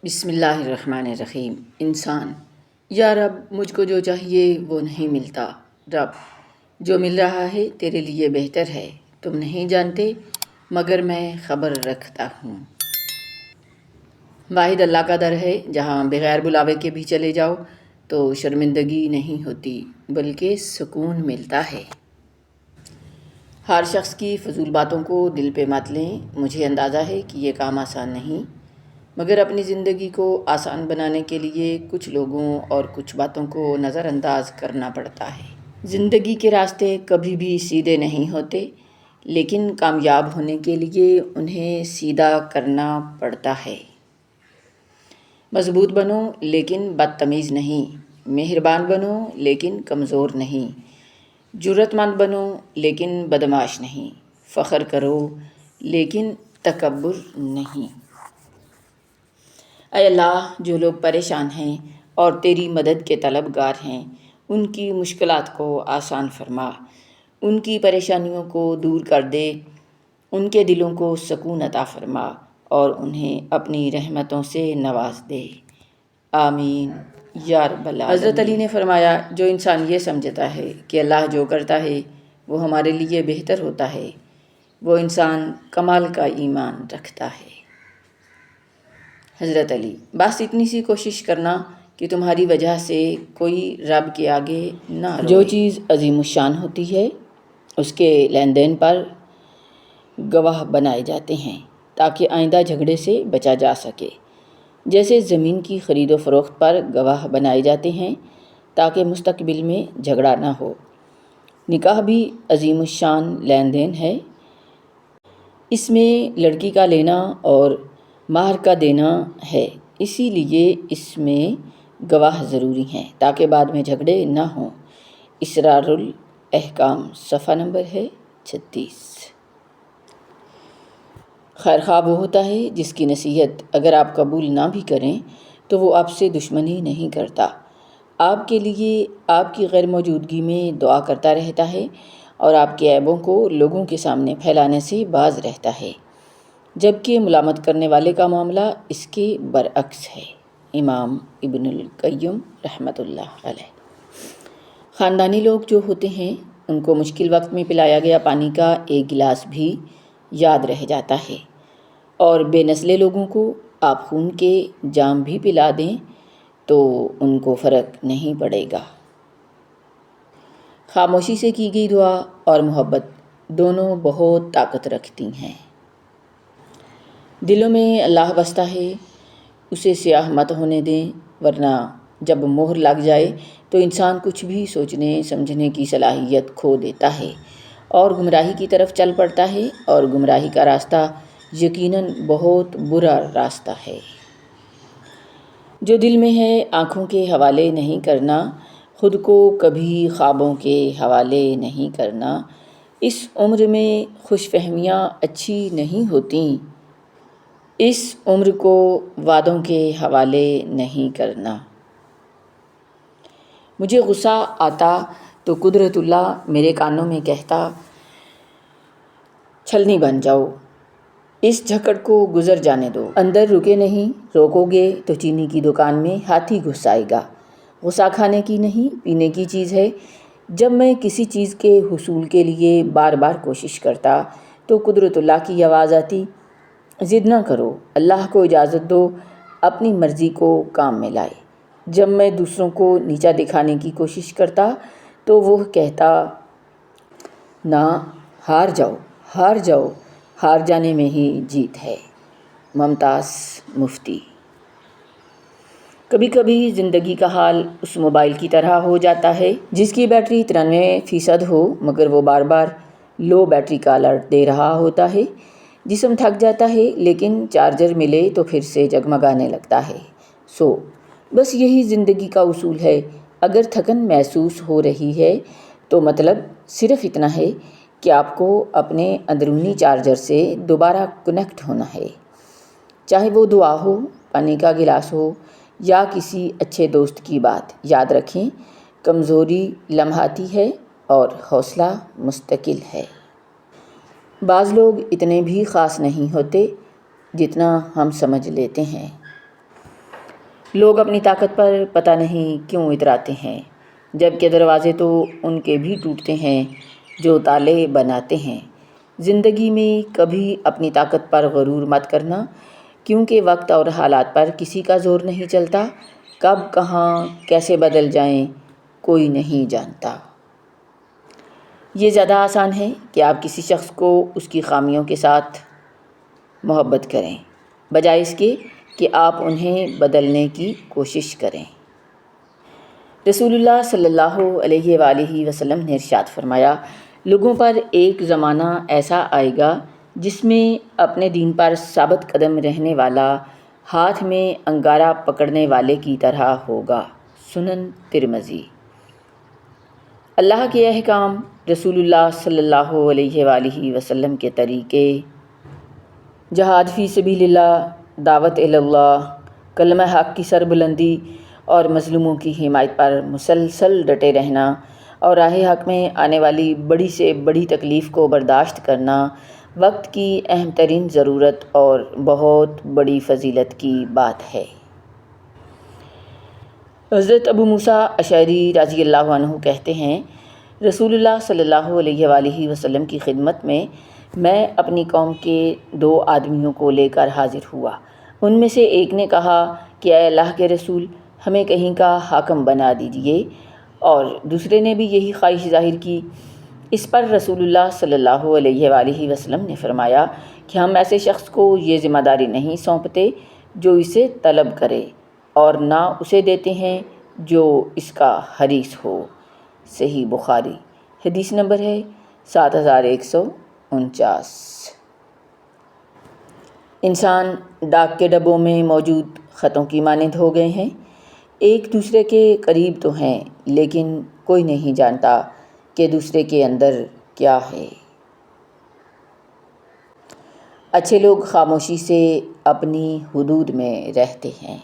بسم اللہ الرحمن الرحیم۔ انسان: یا رب، مجھ کو جو چاہیے وہ نہیں ملتا۔ رب: جو مل رہا ہے تیرے لیے بہتر ہے، تم نہیں جانتے مگر میں خبر رکھتا ہوں۔ واحد اللہ کا در ہے، جہاں بغیر بلاوے کے بھی چلے جاؤ تو شرمندگی نہیں ہوتی بلکہ سکون ملتا ہے۔ ہر شخص کی فضول باتوں کو دل پہ مت لیں۔ مجھے اندازہ ہے کہ یہ کام آسان نہیں، مگر اپنی زندگی کو آسان بنانے کے لیے کچھ لوگوں اور کچھ باتوں کو نظر انداز کرنا پڑتا ہے۔ زندگی کے راستے کبھی بھی سیدھے نہیں ہوتے، لیکن کامیاب ہونے کے لیے انہیں سیدھا کرنا پڑتا ہے۔ مضبوط بنو لیکن بدتمیز نہیں، مہربان بنو لیکن کمزور نہیں، جرأت مند بنو لیکن بدمعاش نہیں، فخر کرو لیکن تکبر نہیں۔ اے اللہ، جو لوگ پریشان ہیں اور تیری مدد کے طلبگار ہیں، ان کی مشکلات کو آسان فرما، ان کی پریشانیوں کو دور کر دے، ان کے دلوں کو سکون عطا فرما اور انہیں اپنی رحمتوں سے نواز دے۔ آمین یا رب العالمین۔ حضرت علی نے فرمایا، جو انسان یہ سمجھتا ہے کہ اللہ جو کرتا ہے وہ ہمارے لیے بہتر ہوتا ہے، وہ انسان کمال کا ایمان رکھتا ہے۔ حضرت علی: بس اتنی سی کوشش کرنا کہ تمہاری وجہ سے کوئی رب کے آگے نہ روئے۔ جو چیز عظیم الشان ہوتی ہے اس کے لین دین پر گواہ بنائے جاتے ہیں تاکہ آئندہ جھگڑے سے بچا جا سکے، جیسے زمین کی خرید و فروخت پر گواہ بنائے جاتے ہیں تاکہ مستقبل میں جھگڑا نہ ہو۔ نکاح بھی عظیم الشان لین دین ہے۔ اس میں لڑکی کا لینا اور مہر کا دینا ہے، اسی لیے اس میں گواہ ضروری ہیں تاکہ بعد میں جھگڑے نہ ہوں۔ اسرار الاحکام، صفحہ نمبر ہے 36۔ خیر خواہ وہ ہوتا ہے جس کی نصیحت اگر آپ قبول نہ بھی کریں تو وہ آپ سے دشمنی نہیں کرتا، آپ کے لیے آپ کی غیر موجودگی میں دعا کرتا رہتا ہے اور آپ کے عیبوں کو لوگوں کے سامنے پھیلانے سے باز رہتا ہے، جبکہ ملامت کرنے والے کا معاملہ اس کے برعکس ہے۔ امام ابن القیم رحمۃ اللہ علیہ۔ خاندانی لوگ جو ہوتے ہیں ان کو مشکل وقت میں پلایا گیا پانی کا ایک گلاس بھی یاد رہ جاتا ہے، اور بے نسلے لوگوں کو آپ خون کے جام بھی پلا دیں تو ان کو فرق نہیں پڑے گا۔ خاموشی سے کی گئی دعا اور محبت دونوں بہت طاقت رکھتی ہیں۔ دلوں میں اللہ بستا ہے، اسے سیاہ مت ہونے دیں، ورنہ جب مہر لگ جائے تو انسان کچھ بھی سوچنے سمجھنے کی صلاحیت کھو دیتا ہے اور گمراہی کی طرف چل پڑتا ہے، اور گمراہی کا راستہ یقیناً بہت برا راستہ ہے۔ جو دل میں ہے آنکھوں کے حوالے نہیں کرنا، خود کو کبھی خوابوں کے حوالے نہیں کرنا۔ اس عمر میں خوش فہمیاں اچھی نہیں ہوتیں، اس عمر کو وعدوں کے حوالے نہیں کرنا۔ مجھے غصہ آتا تو قدرت اللہ میرے کانوں میں کہتا، چھلنی بن جاؤ، اس جھکڑ کو گزر جانے دو، اندر رکے نہیں، روکو گے تو چینی کی دکان میں ہاتھی گھس آئے گا۔ غصہ کھانے کی نہیں پینے کی چیز ہے۔ جب میں کسی چیز کے حصول کے لیے بار بار کوشش کرتا تو قدرت اللہ کی آواز آتی، ضد نہ کرو، اللہ کو اجازت دو اپنی مرضی کو کام میں لائے۔ جب میں دوسروں کو نیچا دکھانے کی کوشش کرتا تو وہ کہتا، نہ، ہار جاؤ، ہار جاؤ، ہار جانے میں ہی جیت ہے۔ ممتاز مفتی۔ کبھی کبھی زندگی کا حال اس موبائل کی طرح ہو جاتا ہے جس کی بیٹری 93% ہو مگر وہ بار بار لو بیٹری کا الرٹ دے رہا ہوتا ہے۔ جسم تھک جاتا ہے لیکن چارجر ملے تو پھر سے جگمگانے لگتا ہے۔ بس یہی زندگی کا اصول ہے۔ اگر تھکن محسوس ہو رہی ہے تو مطلب صرف اتنا ہے کہ آپ کو اپنے اندرونی چارجر سے دوبارہ کنیکٹ ہونا ہے، چاہے وہ دعا ہو، پانی کا گلاس ہو یا کسی اچھے دوست کی بات۔ یاد رکھیں، کمزوری لمحاتی ہے اور حوصلہ مستقل ہے۔ بعض لوگ اتنے بھی خاص نہیں ہوتے جتنا ہم سمجھ لیتے ہیں۔ لوگ اپنی طاقت پر پتہ نہیں کیوں اتراتے ہیں، جبکہ دروازے تو ان کے بھی ٹوٹتے ہیں جو تالے بناتے ہیں۔ زندگی میں کبھی اپنی طاقت پر غرور مت کرنا، کیونکہ وقت اور حالات پر کسی کا زور نہیں چلتا۔ کب کہاں کیسے بدل جائیں کوئی نہیں جانتا۔ یہ زیادہ آسان ہے کہ آپ کسی شخص کو اس کی خامیوں کے ساتھ محبت کریں، بجائے اس کے کہ آپ انہیں بدلنے کی کوشش کریں۔ رسول اللہ صلی اللہ علیہ وآلہ وسلم نے ارشاد فرمایا، لوگوں پر ایک زمانہ ایسا آئے گا جس میں اپنے دین پر ثابت قدم رہنے والا ہاتھ میں انگارہ پکڑنے والے کی طرح ہوگا۔ سنن ترمذی۔ اللہ کے احکام، رسول اللہ صلی اللہ علیہ وآلہ وسلم کے طریقے، جہاد فی سبیل اللہ، دعوت اللہ، کلمہ حق کی سربلندی اور مظلوموں کی حمایت پر مسلسل ڈٹے رہنا اور راہ حق میں آنے والی بڑی سے بڑی تکلیف کو برداشت کرنا وقت کی اہم ترین ضرورت اور بہت بڑی فضیلت کی بات ہے۔ حضرت ابو موسیٰ اشعری رضی اللہ عنہ کہتے ہیں، رسول اللہ صلی اللہ علیہ وآلہ وسلم کی خدمت میں اپنی قوم کے 2 آدمیوں کو لے کر حاضر ہوا۔ ان میں سے ایک نے کہا کہ اے اللہ کے رسول، ہمیں کہیں کا حاکم بنا دیجیے، اور دوسرے نے بھی یہی خواہش ظاہر کی۔ اس پر رسول اللہ صلی اللہ علیہ وآلہ وسلم نے فرمایا کہ ہم ایسے شخص کو یہ ذمہ داری نہیں سونپتے جو اسے طلب کرے، اور نہ اسے دیتے ہیں جو اس کا حریص ہو۔ صحیح بخاری، حدیث نمبر ہے 7149۔ انسان ڈاک کے ڈبوں میں موجود خطوں کی مانند ہو گئے ہیں، ایک دوسرے کے قریب تو ہیں لیکن کوئی نہیں جانتا کہ دوسرے کے اندر کیا ہے۔ اچھے لوگ خاموشی سے اپنی حدود میں رہتے ہیں۔